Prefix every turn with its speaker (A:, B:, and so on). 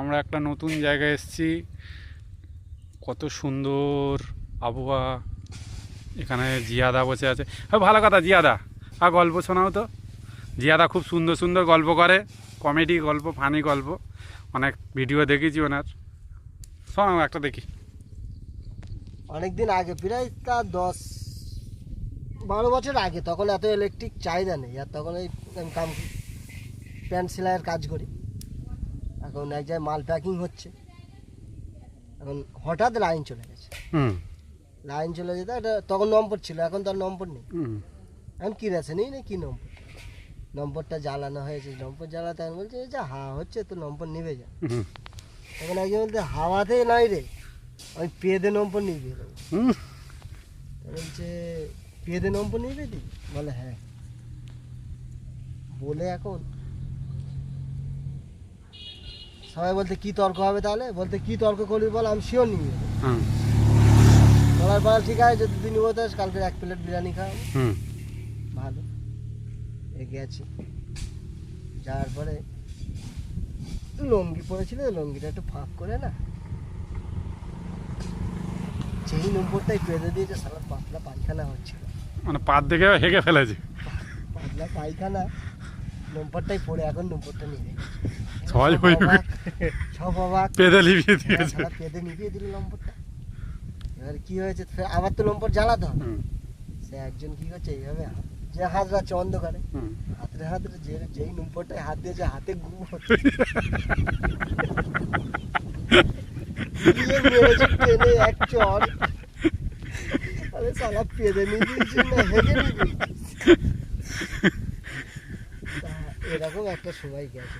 A: আমরা একটা নতুন জায়গায় এসেছি। কত সুন্দর আবহাওয়া। এখানে জিয়াদা বসে আছে। হ্যাঁ, ভালো কথা জিয়াদা। আর গল্প শোনাও তো। জিয়াদা খুব সুন্দর সুন্দর গল্প করে, কমেডি গল্প, ফানি গল্প। অনেক ভিডিও দেখেছি ওনার। শোনাও একটা দেখি।
B: অনেকদিন আগে, প্রায় তা 10-12 বছর আগে, তখন এত ইলেকট্রিক চাহিদা নেই। আর তখন এই আমি প্যান্ট সেলাইয়ের কাজ করি। এখন এক জায়গায় মাল প্যাকিং হচ্ছে, এখন হঠাৎ লাইন চলে গেছে। লাইন চলে যেতে এটা তখন নম্বর ছিল, এখন তো আর নম্বর নেই। এখন কি আছে নেই না কি নম্বরটা জ্বালানো হয়েছে। নম্বর জ্বালাতে আমি বলছি যা হাওয়া হচ্ছে তো নম্বর নিভে যা। এখন একজন বলতে হাওয়াতে নাই রে, আমি পেদে নম্বর নিয়ে দিয়ে দেবো। বলছে পেদে নম্বর নিয়ে দি, বলে হ্যাঁ। বলে এখন সবাই বলতে কি তর্ক হবে, তাহলে বলতে কি তর্ক করবি বল, আমি শিওর নিয়ে যাবো। বলার পর ঠিক আছে, যদি তুই নিবো তো কালকে 1 প্লেট বিরিয়ানি খাওয়াবো। ভালো গেছে। যাওয়ার পরে লঙ্গি পরেছিল, লঙ্গিটা একটু ফাঁক করে না, সেই নম্বরটাই পেঁধে দিয়েছে। সারা পাতলা পায়খানা হচ্ছিল,
A: মানে পাত দেখে হেগে ফেলেছে।
B: পাতলা পায়খানা নম্বরটাই পড়ে, এখন নম্বরটা নিয়ে গেছে। সব অবাক,
A: পেঁদে লিভিয়ে দিয়েছে।
B: পেঁধে নিভিয়ে দিল নম্বরটা। এবার কি হয়েছে, আবার তো নম্বর জ্বালাতে হবে। সে একজন কি করছে এইভাবে যে হাত রাখছে অন্ধকারে, হাতে যেই নম্বরটায় হাত দিয়েছে, হাতে গু টেনে এক চড়। আরে সালা পেঁধে নিবি না হেগে নিবি। এরকম একটা সময় গেছে।